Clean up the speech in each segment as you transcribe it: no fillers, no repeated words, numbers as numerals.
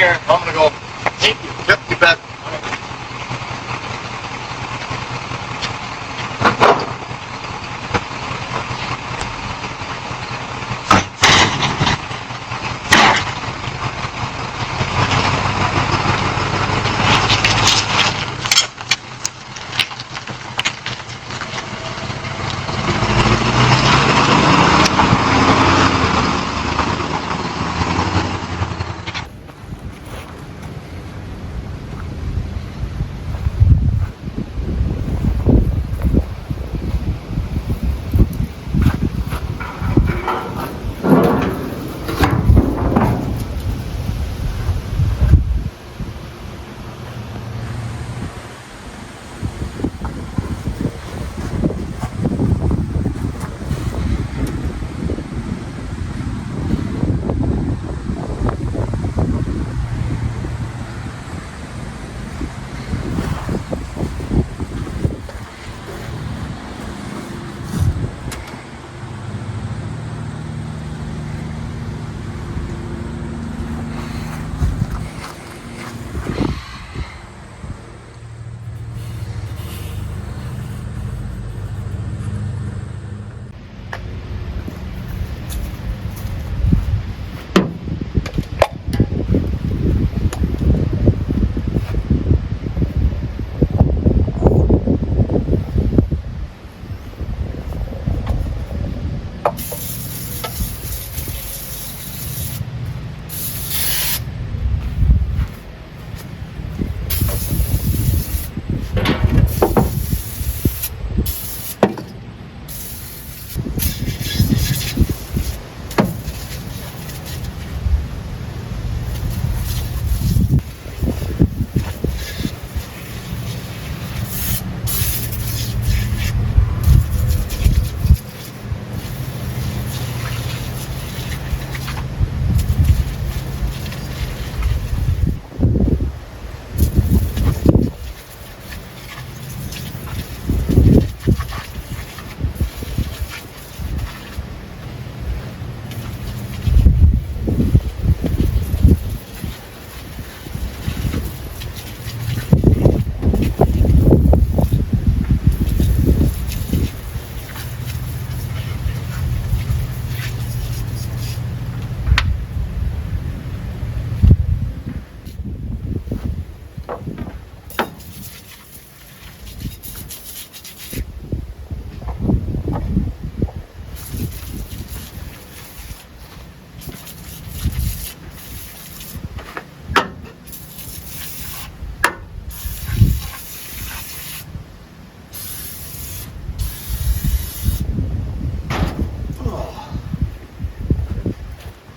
here. I'm gonna go. Thank you. Yep, you bet.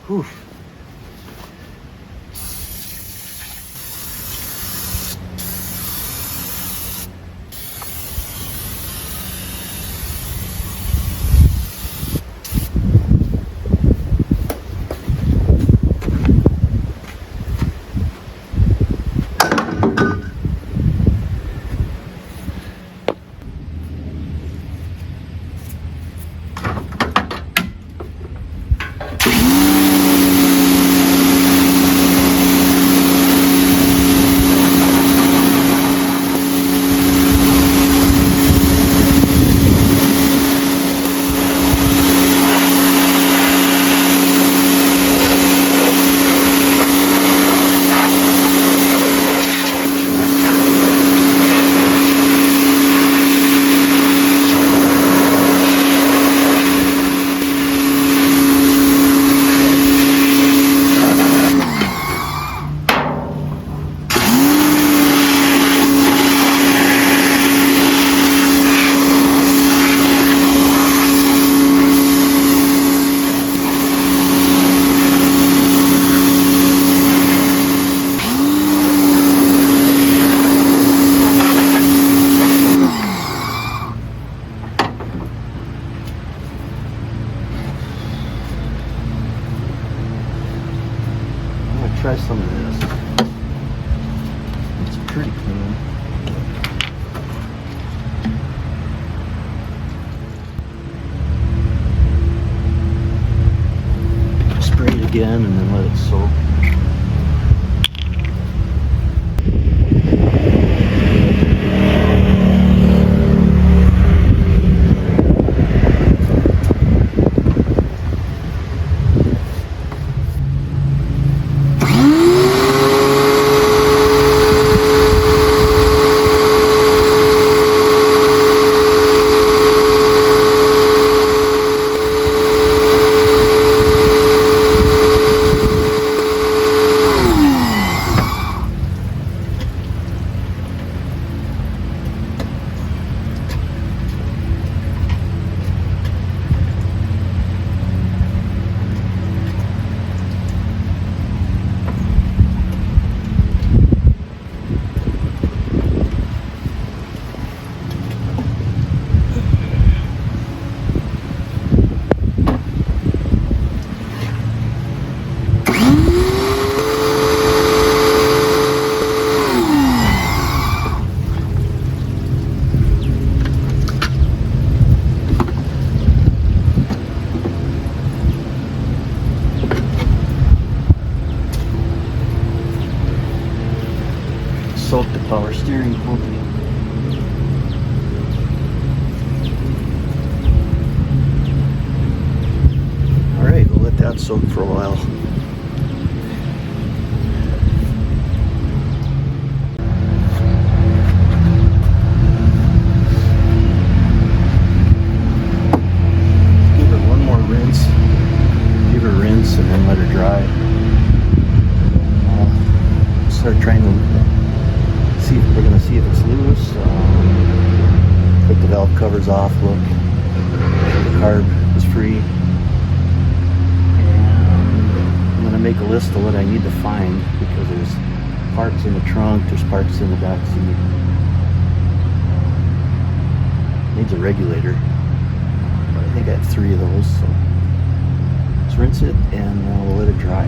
Whew. Try some of this. It's pretty clean. Spray it again and then let it soak. soak for a while. Give her one more rinse. Give her a rinse and then let her dry. Start trying to see if we're going to see if it's loose. Put the valve covers off. Look, the carb is free. I'm going to make a list of what I need to find because there's parts in the trunk, there's parts in the back seat. Needs a regulator. But I think I have 3 of those, so let's rinse it and we'll let it dry.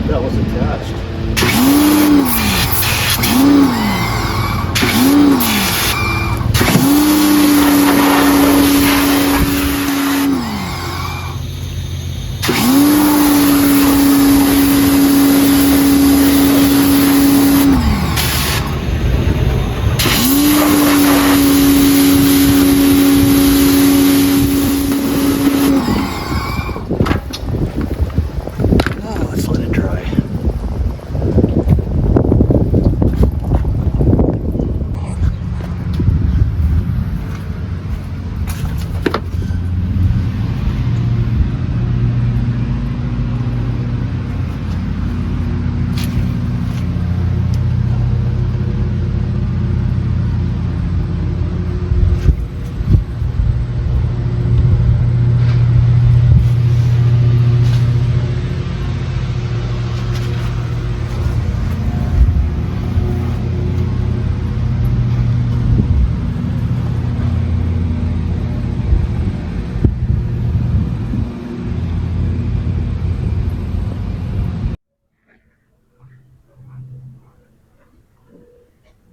That was attached. Let's let it dry.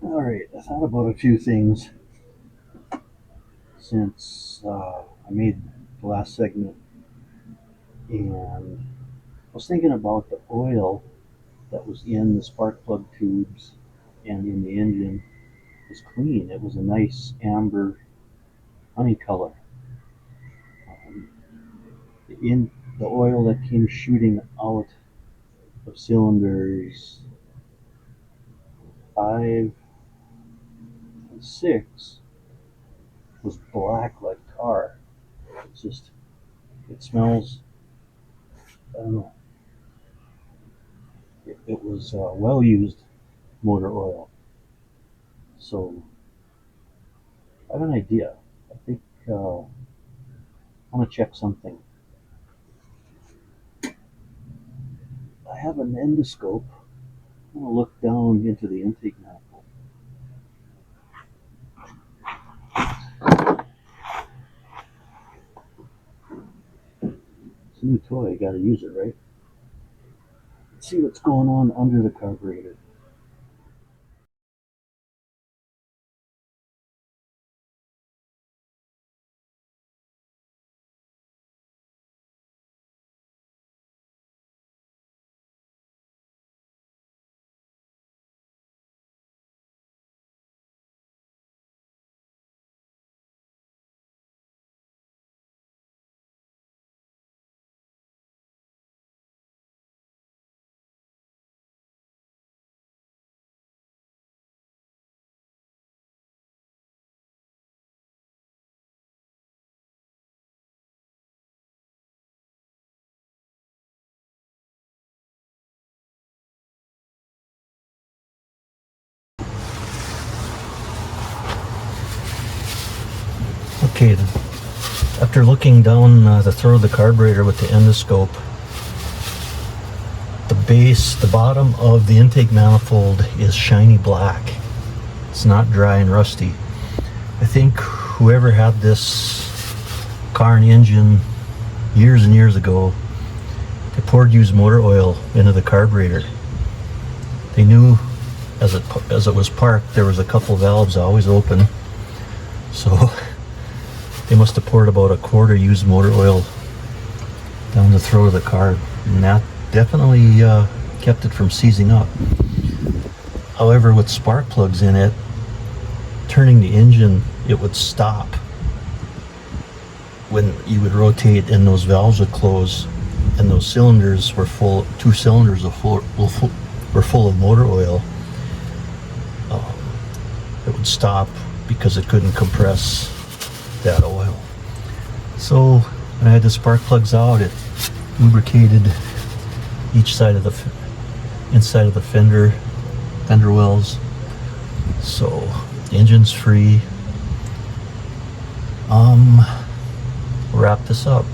Alright, I thought about a few things since I made the last segment, and I was thinking about the oil that was in the spark plug tubes and in the engine was clean. It was a nice amber honey color. In the oil that came shooting out of cylinders 5 and 6 was black like tar. It's just, it smells, I don't know. It was well used motor oil. So I have an idea. I think I want to check something. I have an endoscope. I'm going to look down into the intake manifold. It's a new toy, you gotta use it, right? Let's see what's going on under the carburetor. Okay, after looking down the throat of the carburetor with the endoscope, the base, the bottom of the intake manifold is shiny black. It's not dry and rusty. I think whoever had this car and engine years and years ago, they poured used motor oil into the carburetor. They knew as it was parked, there was a couple valves always open. So they must have poured about a quarter used motor oil down the throat of the car, and that definitely kept it from seizing up. However, with spark plugs in it, turning the engine, it would stop when you would rotate and those valves would close, and those cylinders were full. 2 cylinders were full of motor oil. It would stop because it couldn't compress that oil. So when I had the spark plugs out, it lubricated each side of the inside of the fender wells. So the engine's free. Wrap this up.